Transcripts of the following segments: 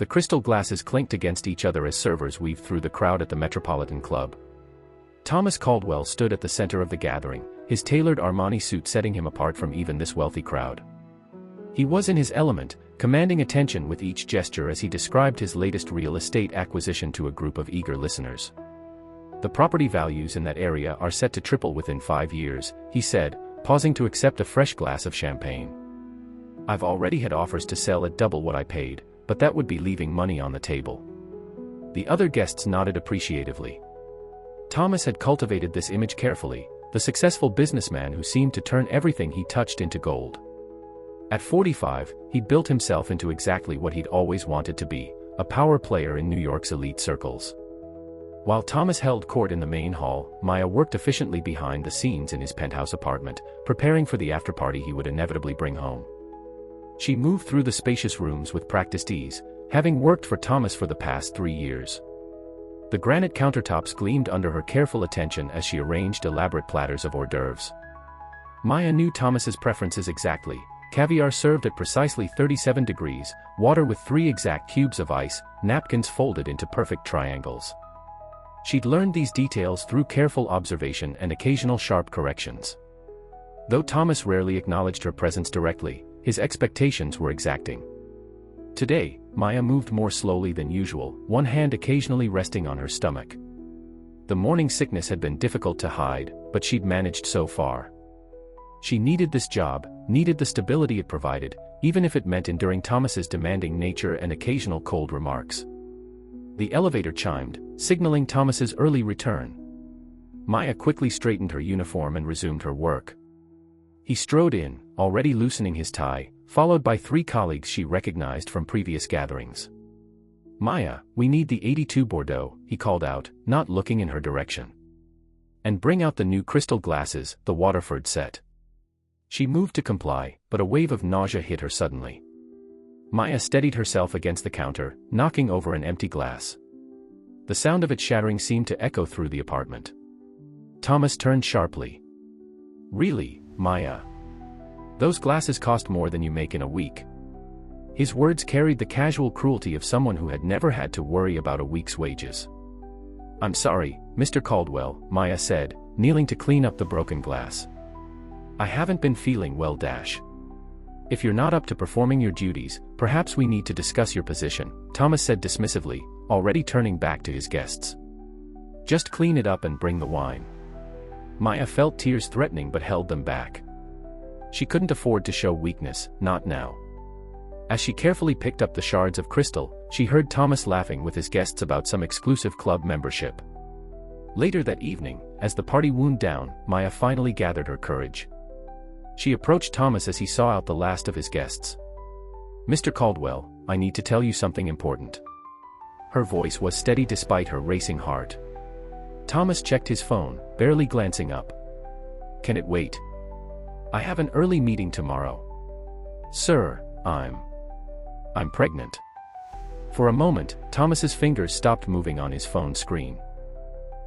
The crystal glasses clinked against each other as servers weaved through the crowd at the Metropolitan Club. Thomas Caldwell stood at the center of the gathering, his tailored Armani suit setting him apart from even this wealthy crowd. He was in his element, commanding attention with each gesture as he described his latest real estate acquisition to a group of eager listeners. "The property values in that area are set to triple within 5 years," he said, pausing to accept a fresh glass of champagne. "I've already had offers to sell at double what I paid, but that would be leaving money on the table." The other guests nodded appreciatively. Thomas had cultivated this image carefully, the successful businessman who seemed to turn everything he touched into gold. At 45, he'd built himself into exactly what he'd always wanted to be, a power player in New York's elite circles. While Thomas held court in the main hall, Maya worked efficiently behind the scenes in his penthouse apartment, preparing for the afterparty he would inevitably bring home. She moved through the spacious rooms with practiced ease, having worked for Thomas for the past 3 years. The granite countertops gleamed under her careful attention as she arranged elaborate platters of hors d'oeuvres. Maya knew Thomas's preferences exactly: caviar served at precisely 37 degrees, water with 3 exact cubes of ice, napkins folded into perfect triangles. She'd learned these details through careful observation and occasional sharp corrections. Though Thomas rarely acknowledged her presence directly, his expectations were exacting. Today, Maya moved more slowly than usual, one hand occasionally resting on her stomach. The morning sickness had been difficult to hide, but she'd managed so far. She needed this job, needed the stability it provided, even if it meant enduring Thomas's demanding nature and occasional cold remarks. The elevator chimed, signaling Thomas's early return. Maya quickly straightened her uniform and resumed her work. He strode in, already loosening his tie, followed by 3 colleagues she recognized from previous gatherings. "Maya, we need the 82 Bordeaux," he called out, not looking in her direction. "And bring out the new crystal glasses, the Waterford set." She moved to comply, but a wave of nausea hit her suddenly. Maya steadied herself against the counter, knocking over an empty glass. The sound of it shattering seemed to echo through the apartment. Thomas turned sharply. "Really, Maya? Those glasses cost more than you make in a week." His words carried the casual cruelty of someone who had never had to worry about a week's wages. "I'm sorry, Mr. Caldwell," Maya said, kneeling to clean up the broken glass. "I haven't been feeling well. If you're not up to performing your duties, perhaps we need to discuss your position," Thomas said dismissively, already turning back to his guests. "Just clean it up and bring the wine." Maya felt tears threatening but held them back. She couldn't afford to show weakness, not now. As she carefully picked up the shards of crystal, she heard Thomas laughing with his guests about some exclusive club membership. Later that evening, as the party wound down, Maya finally gathered her courage. She approached Thomas as he saw out the last of his guests. "Mr. Caldwell, I need to tell you something important." Her voice was steady despite her racing heart. Thomas checked his phone, barely glancing up. "Can it wait? I have an early meeting tomorrow." "Sir, I'm pregnant." For a moment, Thomas's fingers stopped moving on his phone screen.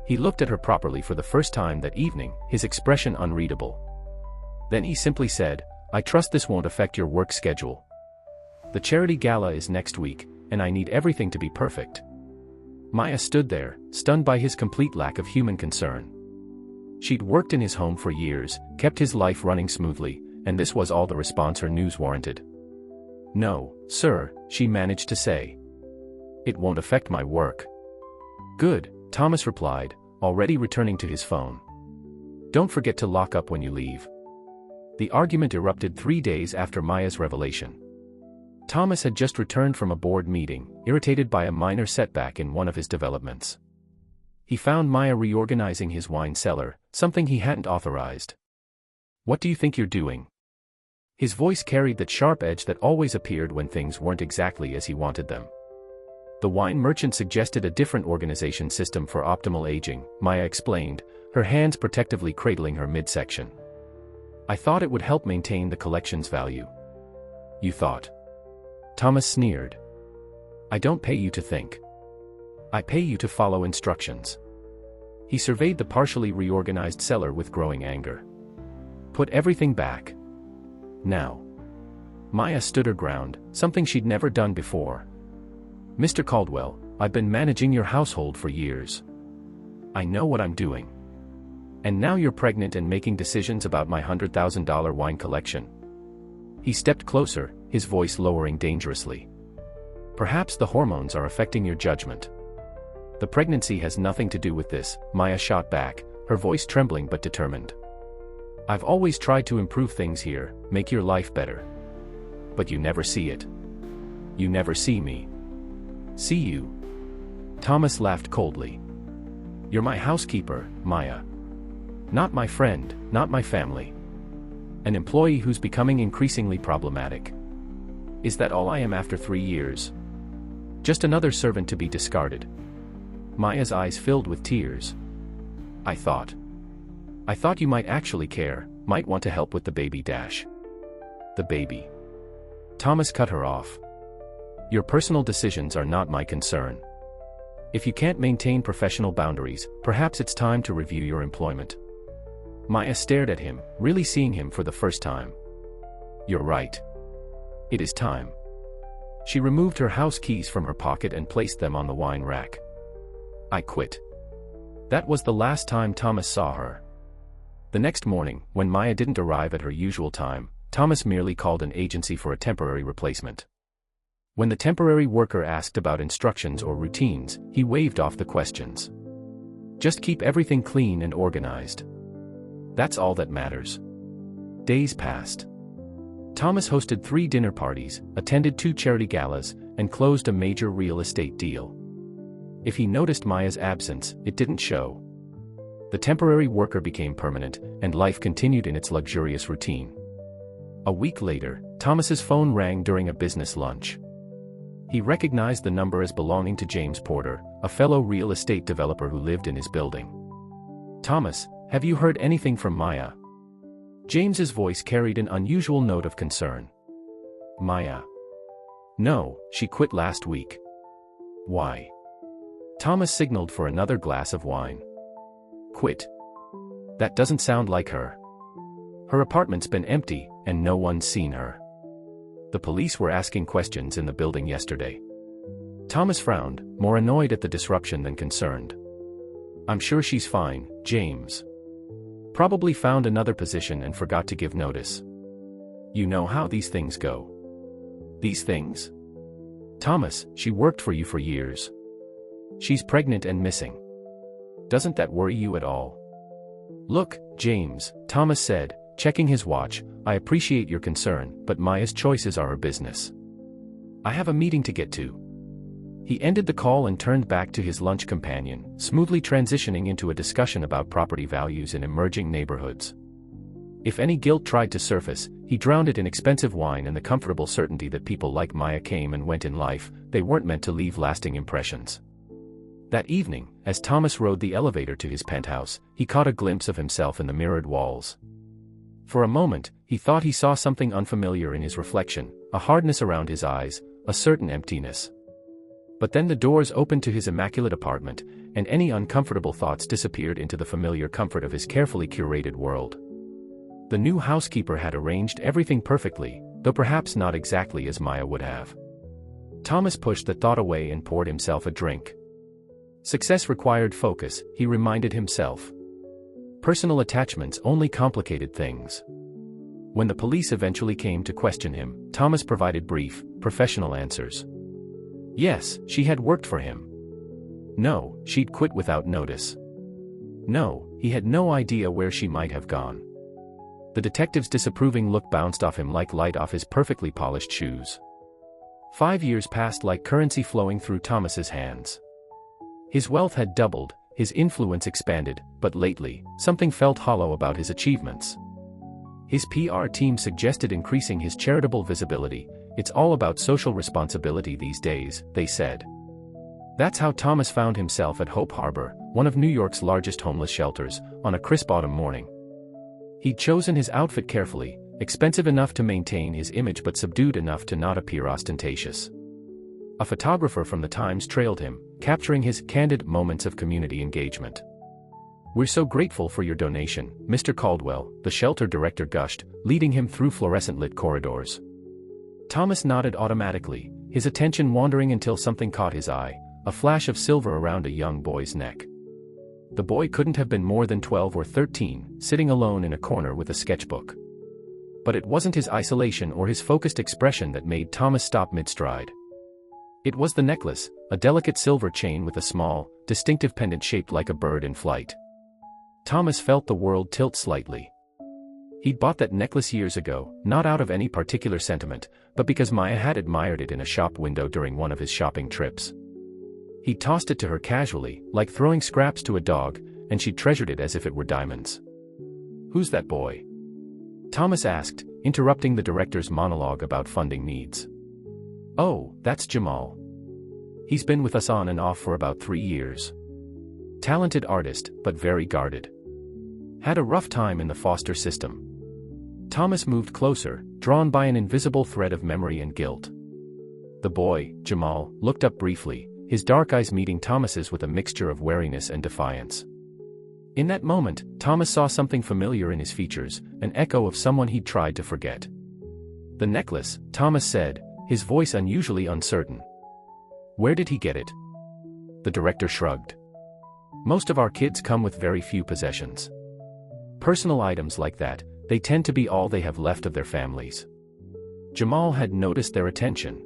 He looked at her properly for the first time that evening, his expression unreadable. Then he simply said, "I trust this won't affect your work schedule. The charity gala is next week, and I need everything to be perfect." Maya stood there, stunned by his complete lack of human concern. She'd worked in his home for years, kept his life running smoothly, and this was all the response her news warranted. "No, sir," she managed to say. "It won't affect my work." "Good," Thomas replied, already returning to his phone. "Don't forget to lock up when you leave." The argument erupted 3 days after Maya's revelation. Thomas had just returned from a board meeting, irritated by a minor setback in one of his developments. He found Maya reorganizing his wine cellar, something he hadn't authorized. "What do you think you're doing?" His voice carried that sharp edge that always appeared when things weren't exactly as he wanted them. The wine merchant suggested a different organization system for optimal aging, Maya explained, her hands protectively cradling her midsection. "I thought it would help maintain the collection's value." "You thought?" Thomas sneered. "I don't pay you to think. I pay you to follow instructions." He surveyed the partially reorganized cellar with growing anger. "Put everything back. Now." Maya stood her ground, something she'd never done before. Mr. Caldwell, I've been managing your household for years. I know what I'm doing. And now you're pregnant and making decisions about my $100,000 wine collection." He stepped closer, his voice lowering dangerously. "Perhaps the hormones are affecting your judgment." "The pregnancy has nothing to do with this," Maya shot back, her voice trembling but determined. "I've always tried to improve things here, make your life better. But you never see it. You never see me." "See you?" Thomas laughed coldly. "You're my housekeeper, Maya. Not my friend, not my family. An employee who's becoming increasingly problematic. Is that all I am after 3 years? Just another servant to be discarded?" Maya's eyes filled with tears. I thought you might actually care, might want to help with the baby dash." "The baby." Thomas cut her off. "Your personal decisions are not my concern. If you can't maintain professional boundaries, perhaps it's time to review your employment." Maya stared at him, really seeing him for the first time. "You're right. It is time." She removed her house keys from her pocket and placed them on the wine rack. "I quit." That was the last time Thomas saw her. The next morning, when Maya didn't arrive at her usual time, Thomas merely called an agency for a temporary replacement. When the temporary worker asked about instructions or routines, he waved off the questions. "Just keep everything clean and organized. That's all that matters." Days passed. Thomas hosted 3 dinner parties, attended 2 charity galas, and closed a major real estate deal. If he noticed Maya's absence, it didn't show. The temporary worker became permanent, and life continued in its luxurious routine. A week later, Thomas's phone rang during a business lunch. He recognized the number as belonging to James Porter, a fellow real estate developer who lived in his building. "Thomas, have you heard anything from Maya?" James's voice carried an unusual note of concern. "Maya? No, she quit last week." "Why?" Thomas signaled for another glass of wine. "Quit? That doesn't sound like her. Her apartment's been empty, and no one's seen her. The police were asking questions in the building yesterday." Thomas frowned, more annoyed at the disruption than concerned. "I'm sure she's fine, James. Probably found another position and forgot to give notice. You know how these things go." "These things?" "Thomas, she worked for you for years. She's pregnant and missing. Doesn't that worry you at all?" "Look, James," Thomas said, checking his watch, "I appreciate your concern, but Maya's choices are her business. I have a meeting to get to." He ended the call and turned back to his lunch companion, smoothly transitioning into a discussion about property values in emerging neighborhoods. If any guilt tried to surface, he drowned it in expensive wine and the comfortable certainty that people like Maya came and went in life, they weren't meant to leave lasting impressions. That evening, as Thomas rode the elevator to his penthouse, he caught a glimpse of himself in the mirrored walls. For a moment, he thought he saw something unfamiliar in his reflection, a hardness around his eyes, a certain emptiness. But then the doors opened to his immaculate apartment, and any uncomfortable thoughts disappeared into the familiar comfort of his carefully curated world. The new housekeeper had arranged everything perfectly, though perhaps not exactly as Maya would have. Thomas pushed the thought away and poured himself a drink. Success required focus, he reminded himself. Personal attachments only complicated things. When the police eventually came to question him, Thomas provided brief, professional answers. Yes, she had worked for him. No, she'd quit without notice. No, he had no idea where she might have gone. The detective's disapproving look bounced off him like light off his perfectly polished shoes. 5 years passed like currency flowing through Thomas's hands. His wealth had doubled, his influence expanded, but lately, something felt hollow about his achievements. His PR team suggested increasing his charitable visibility. "It's all about social responsibility these days," they said. That's how Thomas found himself at Hope Harbor, one of New York's largest homeless shelters, on a crisp autumn morning. He'd chosen his outfit carefully, expensive enough to maintain his image but subdued enough to not appear ostentatious. A photographer from the Times trailed him, capturing his candid moments of community engagement. "We're so grateful for your donation, Mr. Caldwell," the shelter director gushed, leading him through fluorescent-lit corridors. Thomas nodded automatically, his attention wandering until something caught his eye, a flash of silver around a young boy's neck. The boy couldn't have been more than 12 or 13, sitting alone in a corner with a sketchbook. But it wasn't his isolation or his focused expression that made Thomas stop mid-stride. It was the necklace, a delicate silver chain with a small, distinctive pendant shaped like a bird in flight. Thomas felt the world tilt slightly. He'd bought that necklace years ago, not out of any particular sentiment, but because Maya had admired it in a shop window during one of his shopping trips. He tossed it to her casually, like throwing scraps to a dog, and she treasured it as if it were diamonds. "Who's that boy?" Thomas asked, interrupting the director's monologue about funding needs. "Oh, that's Jamal. He's been with us on and off for about 3 years. Talented artist, but very guarded. Had a rough time in the foster system." Thomas moved closer, drawn by an invisible thread of memory and guilt. The boy, Jamal, looked up briefly, his dark eyes meeting Thomas's with a mixture of wariness and defiance. In that moment, Thomas saw something familiar in his features, an echo of someone he'd tried to forget. "The necklace," Thomas said, his voice unusually uncertain. "Where did he get it?" The director shrugged. "Most of our kids come with very few possessions. Personal items like that, they tend to be all they have left of their families." Jamal had noticed their attention.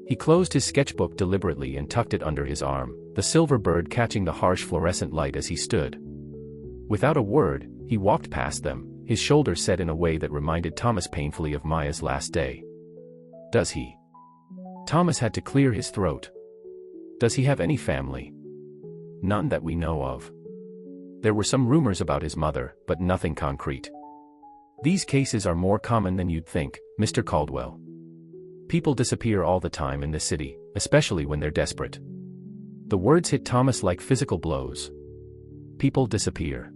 He closed his sketchbook deliberately and tucked it under his arm, the silver bird catching the harsh fluorescent light as he stood. Without a word, he walked past them, his shoulders set in a way that reminded Thomas painfully of Maya's last day. "Does he?" Thomas had to clear his throat. "Does he have any family?" "None that we know of. There were some rumors about his mother, but nothing concrete. These cases are more common than you'd think, Mr. Caldwell. People disappear all the time in this city, especially when they're desperate." The words hit Thomas like physical blows. People disappear.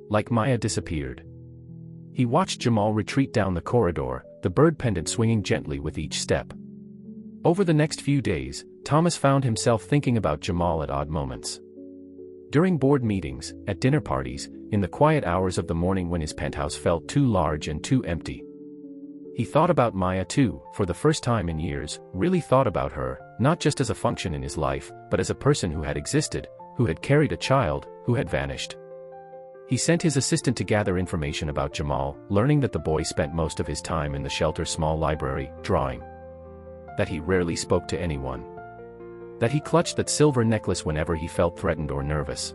Like Maya disappeared. He watched Jamal retreat down the corridor, the bird pendant swinging gently with each step. Over the next few days, Thomas found himself thinking about Jamal at odd moments. During board meetings, at dinner parties, in the quiet hours of the morning when his penthouse felt too large and too empty. He thought about Maya too, for the first time in years, really thought about her, not just as a function in his life, but as a person who had existed, who had carried a child, who had vanished. He sent his assistant to gather information about Jamal, learning that the boy spent most of his time in the shelter's small library, drawing. That he rarely spoke to anyone. That he clutched that silver necklace whenever he felt threatened or nervous.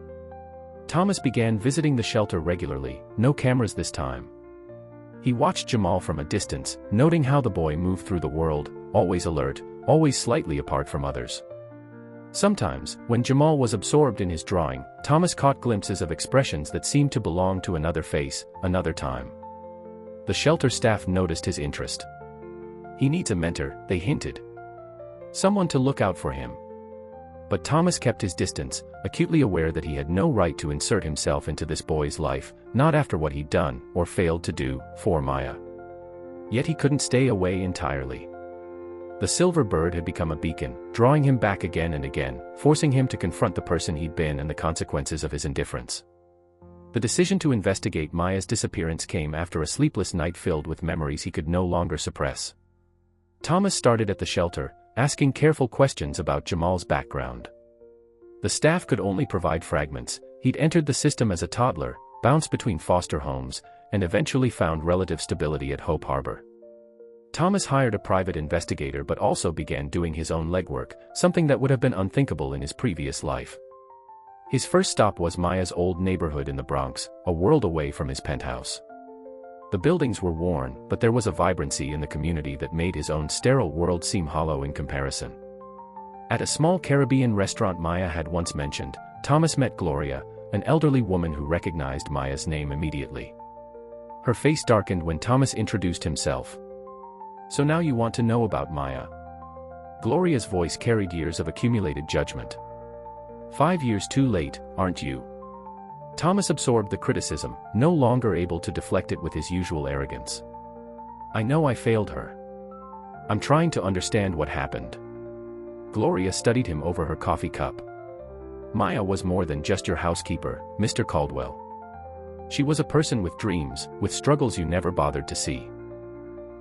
Thomas began visiting the shelter regularly, no cameras this time. He watched Jamal from a distance, noting how the boy moved through the world, always alert, always slightly apart from others. Sometimes, when Jamal was absorbed in his drawing, Thomas caught glimpses of expressions that seemed to belong to another face, another time. The shelter staff noticed his interest. "He needs a mentor," they hinted. "Someone to look out for him." But Thomas kept his distance, acutely aware that he had no right to insert himself into this boy's life, not after what he'd done, or failed to do, for Maya. Yet he couldn't stay away entirely. The silver bird had become a beacon, drawing him back again and again, forcing him to confront the person he'd been and the consequences of his indifference. The decision to investigate Maya's disappearance came after a sleepless night filled with memories he could no longer suppress. Thomas started at the shelter, asking careful questions about Jamal's background. The staff could only provide fragments. He'd entered the system as a toddler, bounced between foster homes, and eventually found relative stability at Hope Harbor. Thomas hired a private investigator but also began doing his own legwork, something that would have been unthinkable in his previous life. His first stop was Maya's old neighborhood in the Bronx, a world away from his penthouse. The buildings were worn, but there was a vibrancy in the community that made his own sterile world seem hollow in comparison. At a small Caribbean restaurant Maya had once mentioned, Thomas met Gloria, an elderly woman who recognized Maya's name immediately. Her face darkened when Thomas introduced himself. "So now you want to know about Maya?" Gloria's voice carried years of accumulated judgment. 5 years too late, aren't you?" Thomas absorbed the criticism, no longer able to deflect it with his usual arrogance. "I know I failed her. I'm trying to understand what happened." Gloria studied him over her coffee cup. "Maya was more than just your housekeeper, Mr. Caldwell. She was a person with dreams, with struggles you never bothered to see.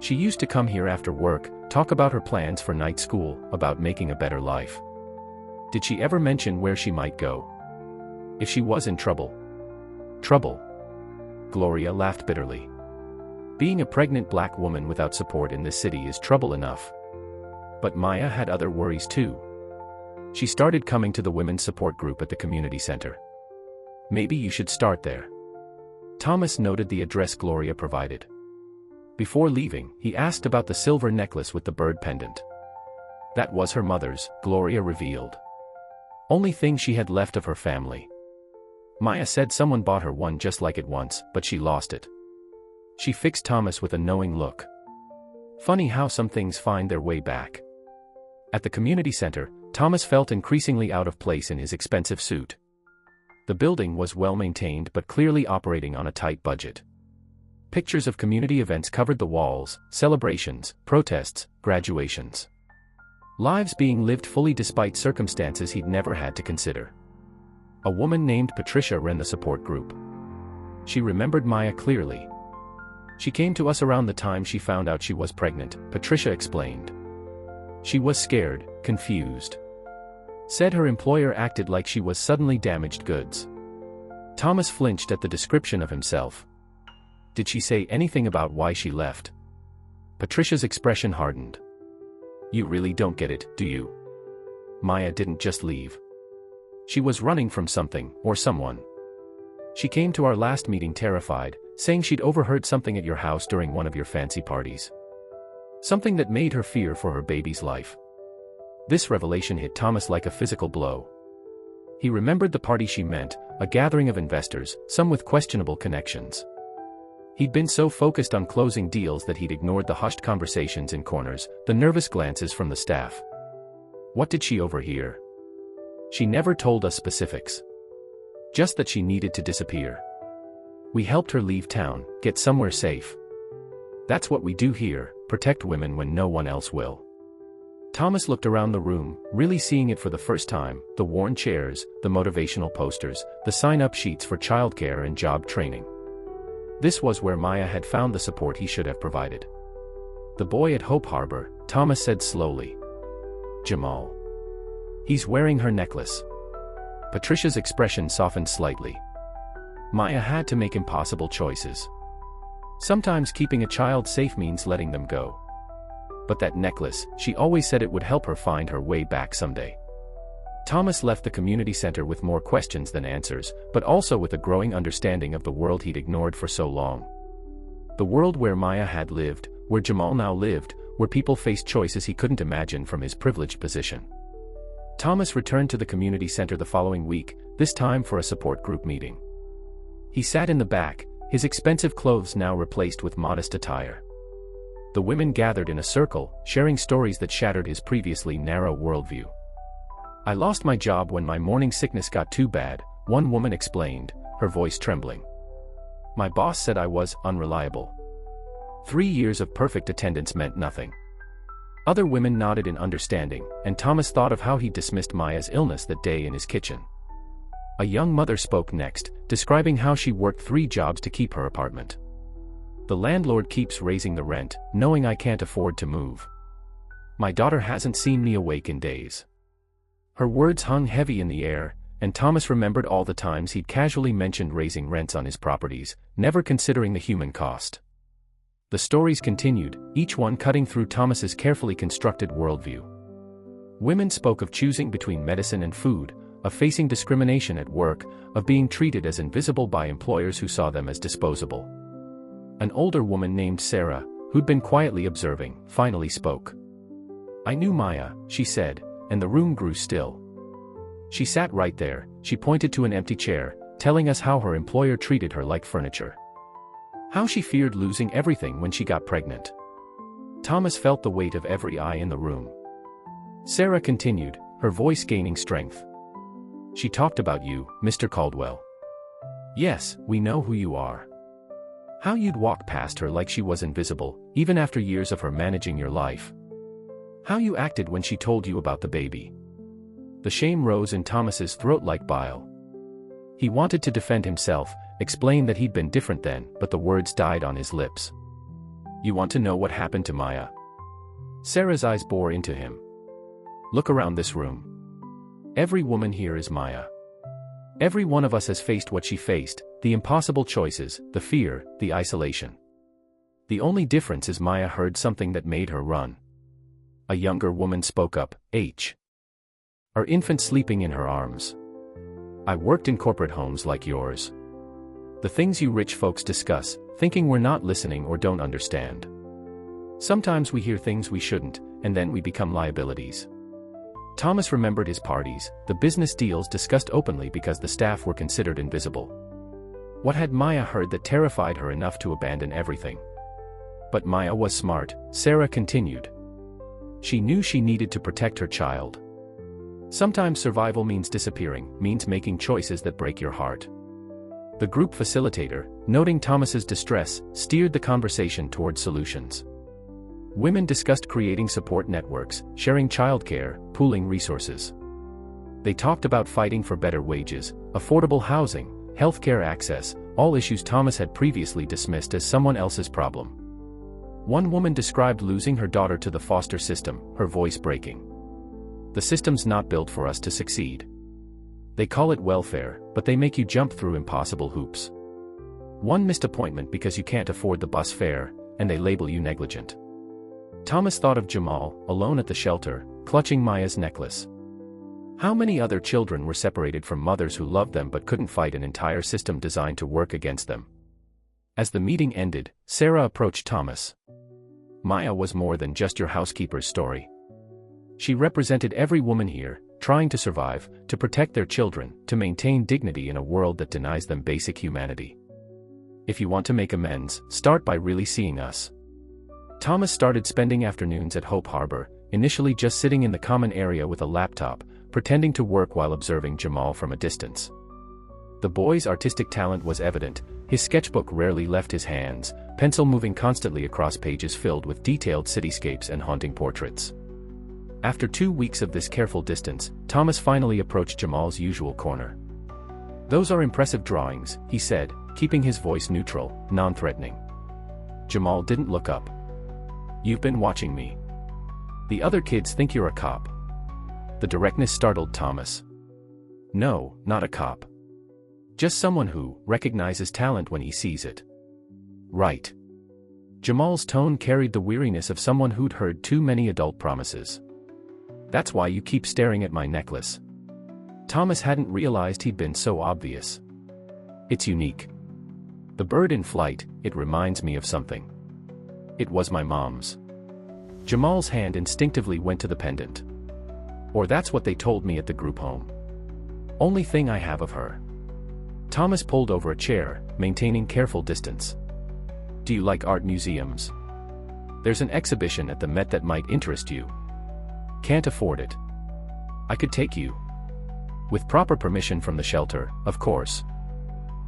She used to come here after work, talk about her plans for night school, about making a better life. Did she ever mention where she might go? If she was in trouble? Trouble? Gloria laughed bitterly. Being a pregnant black woman without support in this city is trouble enough. But Maya had other worries too. She started coming to the women's support group at the community center. Maybe you should start there. Thomas noted the address Gloria provided. Before leaving, he asked about the silver necklace with the bird pendant. That was her mother's, Gloria revealed. Only thing she had left of her family. Maya said someone bought her one just like it once, but she lost it. She fixed Thomas with a knowing look. Funny how some things find their way back. At the community center, Thomas felt increasingly out of place in his expensive suit. The building was well maintained but clearly operating on a tight budget. Pictures of community events covered the walls, celebrations, protests, graduations. Lives being lived fully despite circumstances he'd never had to consider. A woman named Patricia ran the support group. She remembered Maya clearly. She came to us around the time she found out she was pregnant, Patricia explained. She was scared, confused. Said her employer acted like she was suddenly damaged goods. Thomas flinched at the description of himself. Did she say anything about why she left? Patricia's expression hardened. You really don't get it, do you? Maya didn't just leave. She was running from something, or someone. She came to our last meeting terrified, saying she'd overheard something at your house during one of your fancy parties. Something that made her fear for her baby's life. This revelation hit Thomas like a physical blow. He remembered the party she meant, a gathering of investors, some with questionable connections. He'd been so focused on closing deals that he'd ignored the hushed conversations in corners, the nervous glances from the staff. What did she overhear? She never told us specifics. Just that she needed to disappear. We helped her leave town, get somewhere safe. That's what we do here, protect women when no one else will. Thomas looked around the room, really seeing it for the first time, the worn chairs, the motivational posters, the sign-up sheets for childcare and job training. This was where Maya had found the support he should have provided. The boy at Hope Harbor, Thomas said slowly. Jamal. He's wearing her necklace. Patricia's expression softened slightly. Maya had to make impossible choices. Sometimes keeping a child safe means letting them go. But that necklace, she always said it would help her find her way back someday. Thomas left the community center with more questions than answers, but also with a growing understanding of the world he'd ignored for so long. The world where Maya had lived, where Jamal now lived, where people faced choices he couldn't imagine from his privileged position. Thomas returned to the community center the following week, this time for a support group meeting. He sat in the back, his expensive clothes now replaced with modest attire. The women gathered in a circle, sharing stories that shattered his previously narrow worldview. I lost my job when my morning sickness got too bad, one woman explained, her voice trembling. My boss said I was unreliable. 3 years of perfect attendance meant nothing. Other women nodded in understanding, and Thomas thought of how he dismissed Maya's illness that day in his kitchen. A young mother spoke next, describing how she worked 3 jobs to keep her apartment. The landlord keeps raising the rent, knowing I can't afford to move. My daughter hasn't seen me awake in days. Her words hung heavy in the air, and Thomas remembered all the times he'd casually mentioned raising rents on his properties, never considering the human cost. The stories continued, each one cutting through Thomas's carefully constructed worldview. Women spoke of choosing between medicine and food, of facing discrimination at work, of being treated as invisible by employers who saw them as disposable. An older woman named Sarah, who'd been quietly observing, finally spoke. I knew Maya, she said, and the room grew still. She sat right there, she pointed to an empty chair, telling us how her employer treated her like furniture. How she feared losing everything when she got pregnant. Thomas felt the weight of every eye in the room. Sarah continued, her voice gaining strength. She talked about you, Mr. Caldwell. Yes, we know who you are. How you'd walk past her like she was invisible, even after years of her managing your life. How you acted when she told you about the baby. The shame rose in Thomas's throat like bile. He wanted to defend himself, explain that he'd been different then, but the words died on his lips. You want to know what happened to Maya? Sarah's eyes bore into him. Look around this room. Every woman here is Maya. Every one of us has faced what she faced, the impossible choices, the fear, the isolation. The only difference is Maya heard something that made her run. A younger woman spoke up, Our infant sleeping in her arms. I worked in corporate homes like yours. The things you rich folks discuss, thinking we're not listening or don't understand. Sometimes we hear things we shouldn't, and then we become liabilities. Thomas remembered his parties, the business deals discussed openly because the staff were considered invisible. What had Maya heard that terrified her enough to abandon everything? But Maya was smart, Sarah continued. She knew she needed to protect her child. Sometimes survival means disappearing, means making choices that break your heart. The group facilitator, noting Thomas's distress, steered the conversation toward solutions. Women discussed creating support networks, sharing childcare, pooling resources. They talked about fighting for better wages, affordable housing, healthcare access, all issues Thomas had previously dismissed as someone else's problem. One woman described losing her daughter to the foster system, her voice breaking. The system's not built for us to succeed. They call it welfare, but they make you jump through impossible hoops. One missed appointment because you can't afford the bus fare, and they label you negligent. Thomas thought of Jamal, alone at the shelter, clutching Maya's necklace. How many other children were separated from mothers who loved them but couldn't fight an entire system designed to work against them? As the meeting ended, Sarah approached Thomas. Maya was more than just your housekeeper's story. She represented every woman here, trying to survive, to protect their children, to maintain dignity in a world that denies them basic humanity. If you want to make amends, start by really seeing us. Thomas started spending afternoons at Hope Harbor, initially just sitting in the common area with a laptop, pretending to work while observing Jamal from a distance. The boy's artistic talent was evident, his sketchbook rarely left his hands, pencil moving constantly across pages filled with detailed cityscapes and haunting portraits. After 2 weeks of this careful distance, Thomas finally approached Jamal's usual corner. Those are impressive drawings, he said, keeping his voice neutral, non-threatening. Jamal didn't look up. You've been watching me. The other kids think you're a cop. The directness startled Thomas. No, not a cop. Just someone who recognizes talent when he sees it. Right. Jamal's tone carried the weariness of someone who'd heard too many adult promises. That's why you keep staring at my necklace. Thomas hadn't realized he'd been so obvious. It's unique. The bird in flight, it reminds me of something. It was my mom's. Jamal's hand instinctively went to the pendant. Or that's what they told me at the group home. Only thing I have of her. Thomas pulled over a chair, maintaining careful distance. Do you like art museums? There's an exhibition at the Met that might interest you. Can't afford it. I could take you. With proper permission from the shelter, of course.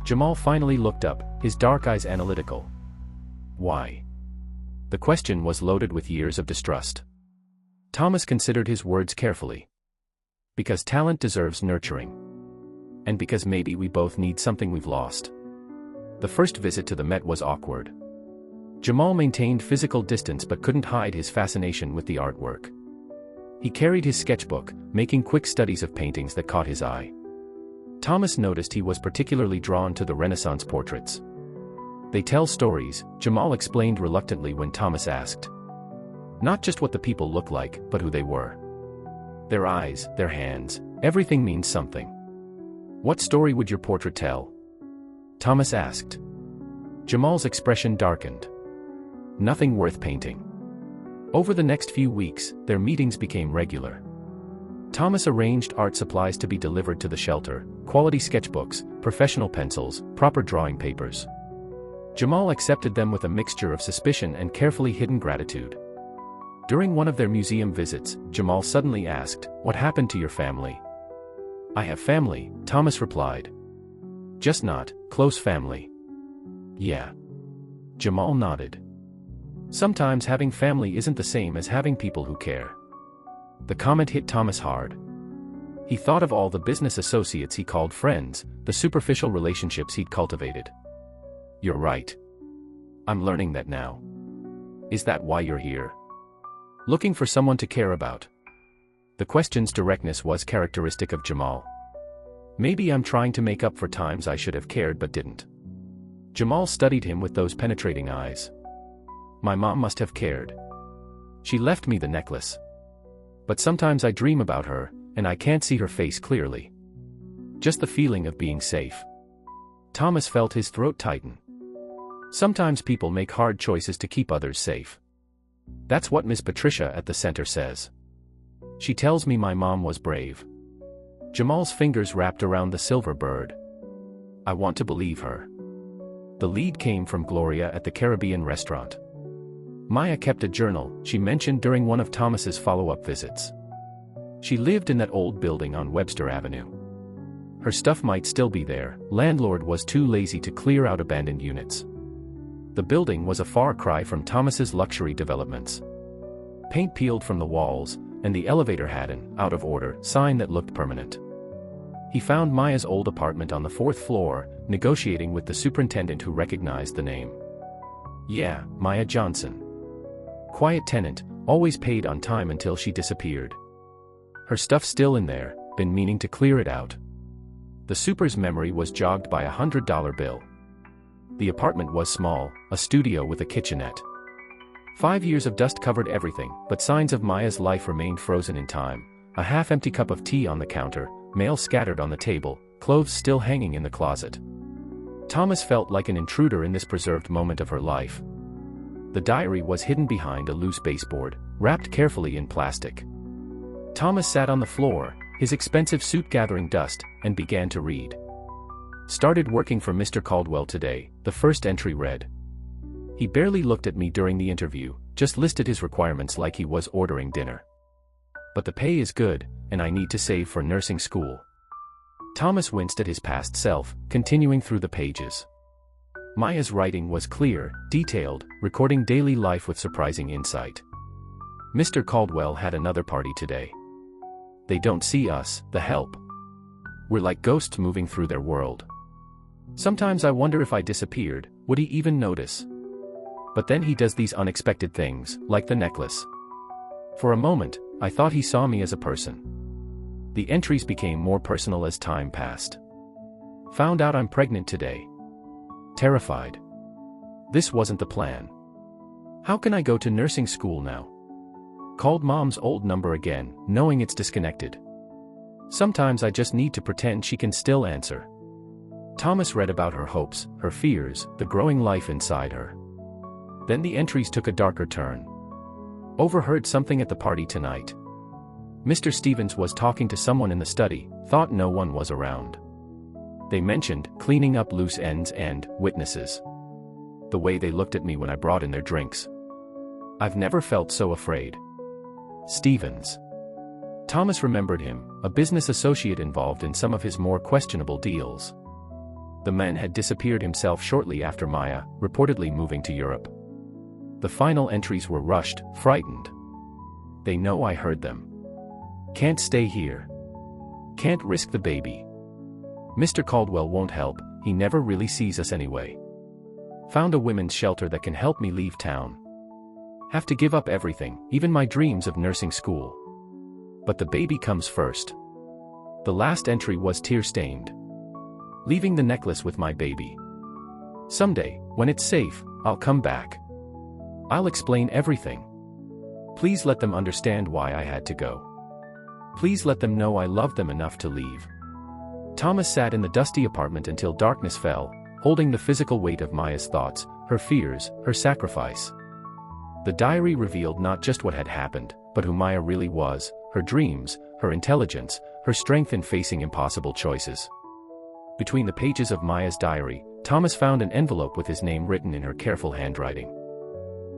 Jamal finally looked up, his dark eyes analytical. Why? The question was loaded with years of distrust. Thomas considered his words carefully. Because talent deserves nurturing. And because maybe we both need something we've lost. The first visit to the Met was awkward. Jamal maintained physical distance but couldn't hide his fascination with the artwork. He carried his sketchbook, making quick studies of paintings that caught his eye. Thomas noticed he was particularly drawn to the Renaissance portraits. They tell stories, Jamal explained reluctantly when Thomas asked. Not just what the people look like, but who they were. Their eyes, their hands, everything means something. What story would your portrait tell? Thomas asked. Jamal's expression darkened. Nothing worth painting. Over the next few weeks, their meetings became regular. Thomas arranged art supplies to be delivered to the shelter, quality sketchbooks, professional pencils, proper drawing papers. Jamal accepted them with a mixture of suspicion and carefully hidden gratitude. During one of their museum visits, Jamal suddenly asked, "What happened to your family?" "I have family," Thomas replied. "Just not close family." "Yeah." Jamal nodded. Sometimes having family isn't the same as having people who care. The comment hit Thomas hard. He thought of all the business associates he called friends, the superficial relationships he'd cultivated. You're right. I'm learning that now. Is that why you're here? Looking for someone to care about? The question's directness was characteristic of Jamal. Maybe I'm trying to make up for times I should have cared but didn't. Jamal studied him with those penetrating eyes. My mom must have cared. She left me the necklace. But sometimes I dream about her, and I can't see her face clearly. Just the feeling of being safe. Thomas felt his throat tighten. Sometimes people make hard choices to keep others safe. That's what Miss Patricia at the center says. She tells me my mom was brave. Jamal's fingers wrapped around the silver bird. I want to believe her. The lead came from Gloria at the Caribbean restaurant. Maya kept a journal she mentioned during one of Thomas's follow-up visits. She lived in that old building on Webster Avenue. Her stuff might still be there, landlord was too lazy to clear out abandoned units. The building was a far cry from Thomas's luxury developments. Paint peeled from the walls, and the elevator had an out-of-order sign that looked permanent. He found Maya's old apartment on the 4th floor, negotiating with the superintendent who recognized the name. Yeah, Maya Johnson. Quiet tenant, always paid on time until she disappeared. Her stuff still in there, been meaning to clear it out. The super's memory was jogged by $100 bill. The apartment was small, a studio with a kitchenette. 5 years of dust covered everything, but signs of Maya's life remained frozen in time. A half-empty cup of tea on the counter, mail scattered on the table, clothes still hanging in the closet. Thomas felt like an intruder in this preserved moment of her life. The diary was hidden behind a loose baseboard, wrapped carefully in plastic. Thomas sat on the floor, his expensive suit gathering dust, and began to read. Started working for Mr. Caldwell today, the first entry read. He barely looked at me during the interview, just listed his requirements like he was ordering dinner. But the pay is good, and I need to save for nursing school. Thomas winced at his past self, continuing through the pages. Maya's writing was clear, detailed, recording daily life with surprising insight. Mr. Caldwell had another party today. They don't see us, the help. We're like ghosts moving through their world. Sometimes I wonder if I disappeared, would he even notice? But then he does these unexpected things, like the necklace. For a moment, I thought he saw me as a person. The entries became more personal as time passed. Found out I'm pregnant today. Terrified. This wasn't the plan. How can I go to nursing school now? Called mom's old number again, knowing it's disconnected. Sometimes I just need to pretend she can still answer. Thomas read about her hopes, her fears, the growing life inside her. Then the entries took a darker turn. Overheard something at the party tonight. Mr. Stevens was talking to someone in the study, thought no one was around. They mentioned cleaning up loose ends and witnesses. The way they looked at me when I brought in their drinks. I've never felt so afraid. Stevens. Thomas remembered him, a business associate involved in some of his more questionable deals. The man had disappeared himself shortly after Maya, reportedly moving to Europe. The final entries were rushed, frightened. They know I heard them. Can't stay here. Can't risk the baby. Mr. Caldwell won't help, he never really sees us anyway. Found a women's shelter that can help me leave town. Have to give up everything, even my dreams of nursing school. But the baby comes first. The last entry was tear-stained. Leaving the necklace with my baby. Someday, when it's safe, I'll come back. I'll explain everything. Please let them understand why I had to go. Please let them know I love them enough to leave. Thomas sat in the dusty apartment until darkness fell, holding the physical weight of Maya's thoughts, her fears, her sacrifice. The diary revealed not just what had happened, but who Maya really was, her dreams, her intelligence, her strength in facing impossible choices. Between the pages of Maya's diary, Thomas found an envelope with his name written in her careful handwriting.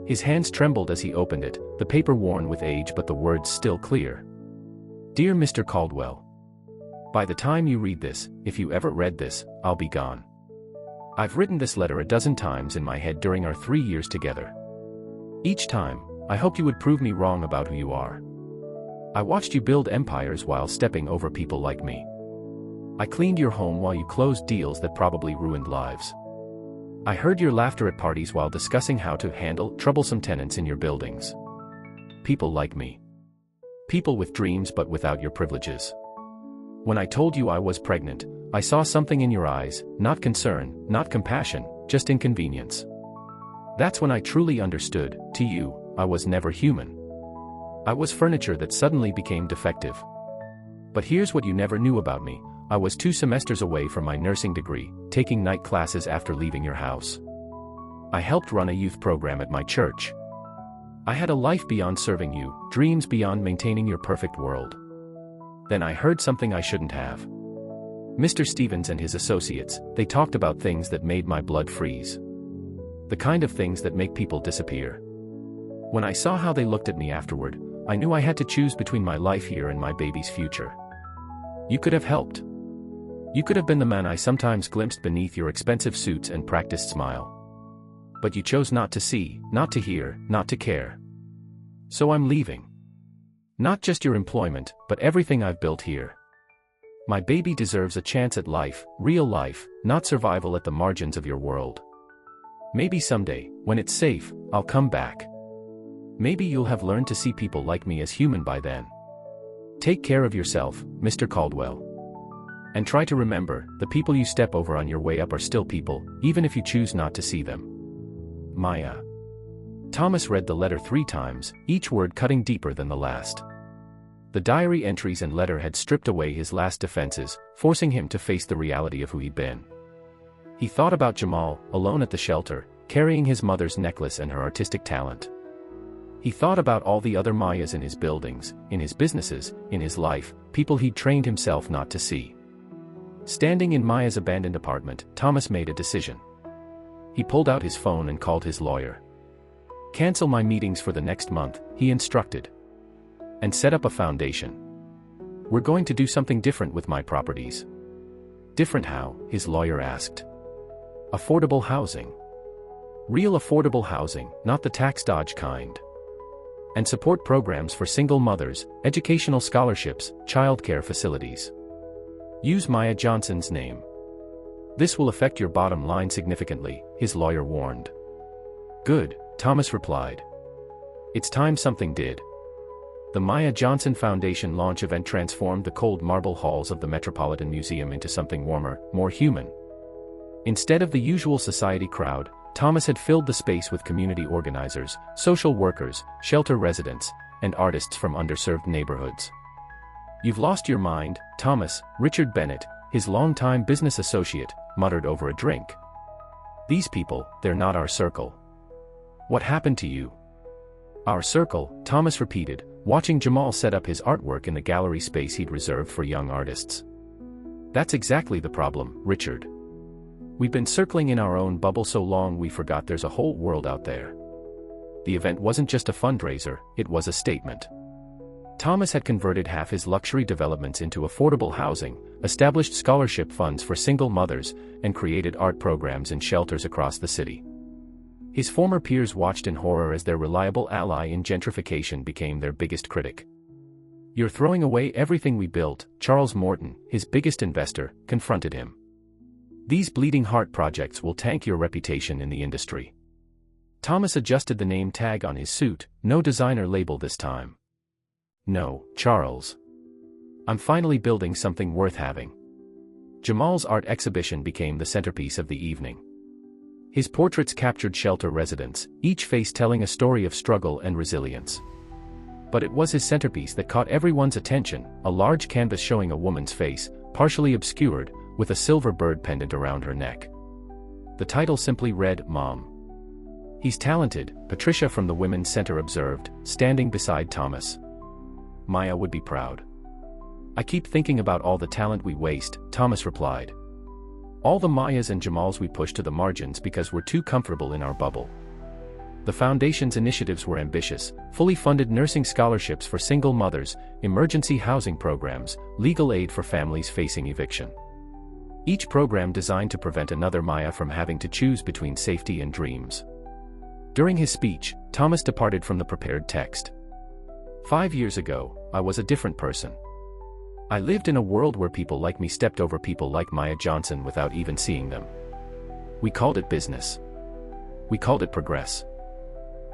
His hands trembled as he opened it, the paper worn with age but the words still clear. Dear Mr. Caldwell. By the time you read this, if you ever read this, I'll be gone. I've written this letter a dozen times in my head during our 3 years together. Each time, I hoped you would prove me wrong about who you are. I watched you build empires while stepping over people like me. I cleaned your home while you closed deals that probably ruined lives. I heard your laughter at parties while discussing how to handle troublesome tenants in your buildings. People like me. People with dreams but without your privileges. When I told you I was pregnant, I saw something in your eyes, not concern, not compassion, just inconvenience. That's when I truly understood, to you, I was never human. I was furniture that suddenly became defective. But here's what you never knew about me. I was 2 semesters away from my nursing degree, taking night classes after leaving your house. I helped run a youth program at my church. I had a life beyond serving you, dreams beyond maintaining your perfect world. Then I heard something I shouldn't have. Mr. Stevens and his associates, they talked about things that made my blood freeze. The kind of things that make people disappear. When I saw how they looked at me afterward, I knew I had to choose between my life here and my baby's future. You could have helped. You could have been the man I sometimes glimpsed beneath your expensive suits and practiced smile. But you chose not to see, not to hear, not to care. So I'm leaving. Not just your employment, but everything I've built here. My baby deserves a chance at life, real life, not survival at the margins of your world. Maybe someday, when it's safe, I'll come back. Maybe you'll have learned to see people like me as human by then. Take care of yourself, Mr. Caldwell. And try to remember, the people you step over on your way up are still people, even if you choose not to see them. Maya. Thomas read the letter 3 times, each word cutting deeper than the last. The diary entries and letter had stripped away his last defenses, forcing him to face the reality of who he'd been. He thought about Jamal, alone at the shelter, carrying his mother's necklace and her artistic talent. He thought about all the other Mayas in his buildings, in his businesses, in his life, people he'd trained himself not to see. Standing in Maya's abandoned apartment, Thomas made a decision. He pulled out his phone and called his lawyer. Cancel my meetings for the next month, he instructed. And set up a foundation. We're going to do something different with my properties. Different how? His lawyer asked. Affordable housing. Real affordable housing, not the tax dodge kind. And support programs for single mothers, educational scholarships, childcare facilities. Use Maya Johnson's name. This will affect your bottom line significantly, his lawyer warned. Good, Thomas replied. It's time something did. The Maya Johnson Foundation launch event transformed the cold marble halls of the Metropolitan Museum into something warmer, more human. Instead of the usual society crowd, Thomas had filled the space with community organizers, social workers, shelter residents, and artists from underserved neighborhoods. You've lost your mind, Thomas, Richard Bennett, his longtime business associate, muttered over a drink. These people, they're not our circle. What happened to you? Our circle, Thomas repeated, watching Jamal set up his artwork in the gallery space he'd reserved for young artists. That's exactly the problem, Richard. We've been circling in our own bubble so long we forgot there's a whole world out there. The event wasn't just a fundraiser, it was a statement. Thomas had converted half his luxury developments into affordable housing, established scholarship funds for single mothers, and created art programs in shelters across the city. His former peers watched in horror as their reliable ally in gentrification became their biggest critic. You're throwing away everything we built, Charles Morton, his biggest investor, confronted him. These bleeding heart projects will tank your reputation in the industry. Thomas adjusted the name tag on his suit, no designer label this time. No, Charles. I'm finally building something worth having. Jamal's art exhibition became the centerpiece of the evening. His portraits captured shelter residents, each face telling a story of struggle and resilience. But it was his centerpiece that caught everyone's attention, a large canvas showing a woman's face, partially obscured, with a silver bird pendant around her neck. The title simply read, Mom. He's talented, Patricia from the Women's Center observed, standing beside Thomas. Maya would be proud. I keep thinking about all the talent we waste, Thomas replied. All the Mayas and Jamals we push to the margins because we're too comfortable in our bubble. The foundation's initiatives were ambitious, fully funded nursing scholarships for single mothers, emergency housing programs, legal aid for families facing eviction. Each program designed to prevent another Maya from having to choose between safety and dreams. During his speech, Thomas departed from the prepared text. 5 years ago, I was a different person. I lived in a world where people like me stepped over people like Maya Johnson without even seeing them. We called it business. We called it progress.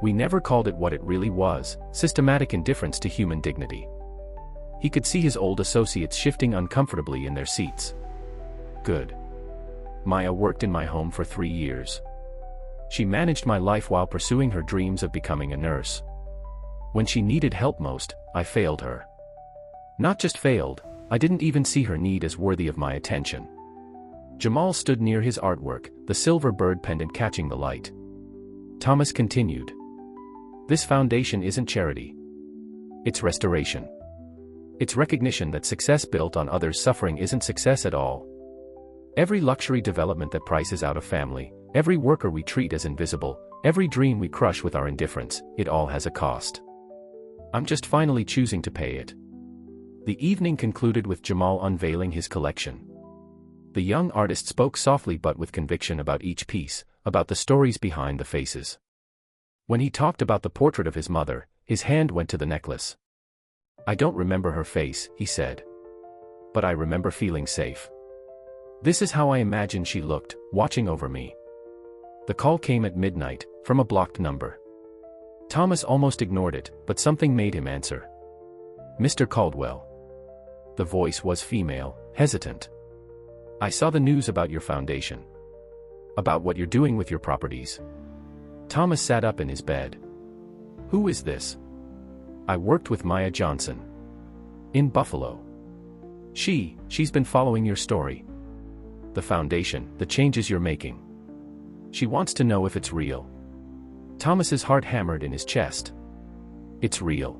We never called it what it really was, systematic indifference to human dignity. He could see his old associates shifting uncomfortably in their seats. Good. Maya worked in my home for 3 years. She managed my life while pursuing her dreams of becoming a nurse. When she needed help most, I failed her. Not just failed, I didn't even see her need as worthy of my attention. Jamal stood near his artwork, the silver bird pendant catching the light. Thomas continued. This foundation isn't charity. It's restoration. It's recognition that success built on others' suffering isn't success at all. Every luxury development that prices out a family, every worker we treat as invisible, every dream we crush with our indifference, it all has a cost. I'm just finally choosing to pay it. The evening concluded with Jamal unveiling his collection. The young artist spoke softly but with conviction about each piece, about the stories behind the faces. When he talked about the portrait of his mother, his hand went to the necklace. I don't remember her face, he said. But I remember feeling safe. This is how I imagine she looked, watching over me. The call came at midnight, from a blocked number. Thomas almost ignored it, but something made him answer. Mr. Caldwell. The voice was female, hesitant. I saw the news about your foundation. About what you're doing with your properties. Thomas sat up in his bed. Who is this? I worked with Maya Johnson. In Buffalo. She's been following your story. The foundation, the changes you're making. She wants to know if it's real. Thomas's heart hammered in his chest. It's real.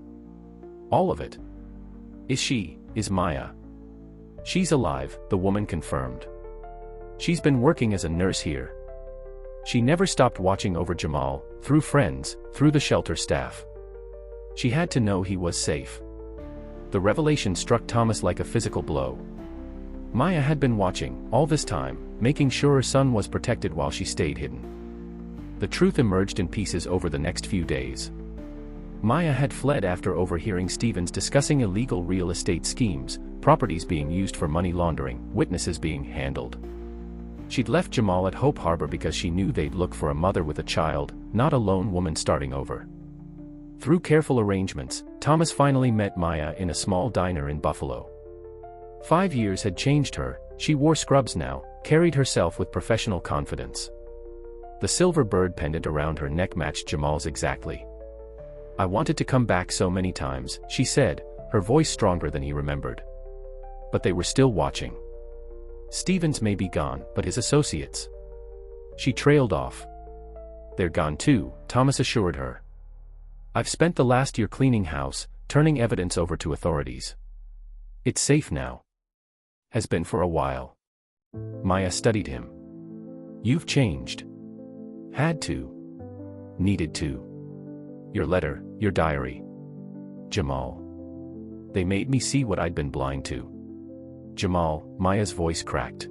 All of it. Is Maya? She's alive, the woman confirmed. She's been working as a nurse here. She never stopped watching over Jamal, through friends, through the shelter staff. She had to know he was safe. The revelation struck Thomas like a physical blow. Maya had been watching, all this time, making sure her son was protected while she stayed hidden. The truth emerged in pieces over the next few days. Maya had fled after overhearing Stevens discussing illegal real estate schemes, properties being used for money laundering, witnesses being handled. She'd left Jamal at Hope Harbor because she knew they'd look for a mother with a child, not a lone woman starting over. Through careful arrangements, Thomas finally met Maya in a small diner in Buffalo. 5 years had changed her, she wore scrubs now, carried herself with professional confidence. The silver bird pendant around her neck matched Jamal's exactly. I wanted to come back so many times, she said, her voice stronger than he remembered. But they were still watching. Stevens may be gone, but his associates. She trailed off. They're gone too, Thomas assured her. I've spent the last year cleaning house, turning evidence over to authorities. It's safe now. Has been for a while. Maya studied him. You've changed. Had to. Needed to. Your letter, your diary. Jamal. They made me see what I'd been blind to. Jamal, Maya's voice cracked.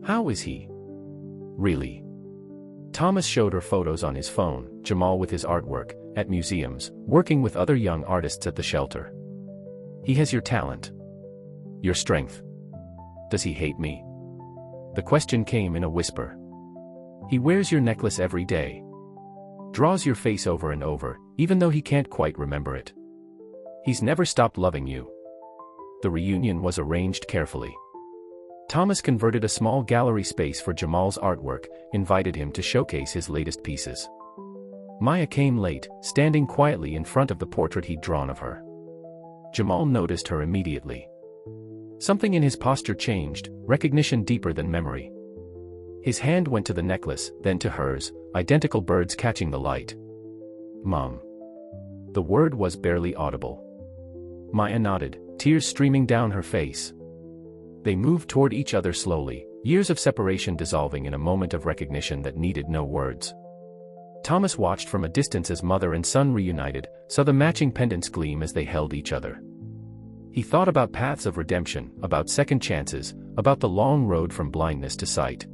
How is he? Really? Thomas showed her photos on his phone, Jamal with his artwork, at museums, working with other young artists at the shelter. He has your talent. Your strength. Does he hate me? The question came in a whisper. He wears your necklace every day. Draws your face over and over, even though he can't quite remember it. He's never stopped loving you. The reunion was arranged carefully. Thomas converted a small gallery space for Jamal's artwork, invited him to showcase his latest pieces. Maya came late, standing quietly in front of the portrait he'd drawn of her. Jamal noticed her immediately. Something in his posture changed, recognition deeper than memory. His hand went to the necklace, then to hers, identical birds catching the light. Mom. The word was barely audible. Maya nodded, tears streaming down her face. They moved toward each other slowly, years of separation dissolving in a moment of recognition that needed no words. Thomas watched from a distance as mother and son reunited, saw the matching pendants gleam as they held each other. He thought about paths of redemption, about second chances, about the long road from blindness to sight.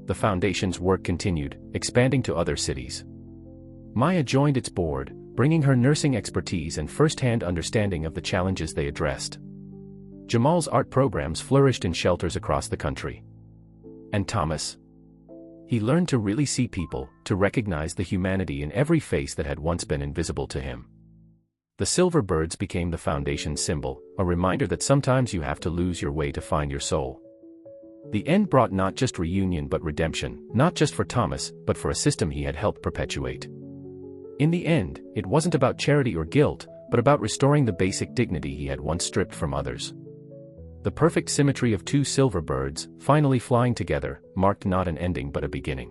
The foundation's work continued, expanding to other cities. Maya joined its board, bringing her nursing expertise and first-hand understanding of the challenges they addressed. Jamal's art programs flourished in shelters across the country. And Thomas? He learned to really see people, to recognize the humanity in every face that had once been invisible to him. The silver birds became the foundation symbol, a reminder that sometimes you have to lose your way to find your soul. The end brought not just reunion but redemption, not just for Thomas, but for a system he had helped perpetuate. In the end, it wasn't about charity or guilt, but about restoring the basic dignity he had once stripped from others. The perfect symmetry of two silver birds, finally flying together, marked not an ending but a beginning.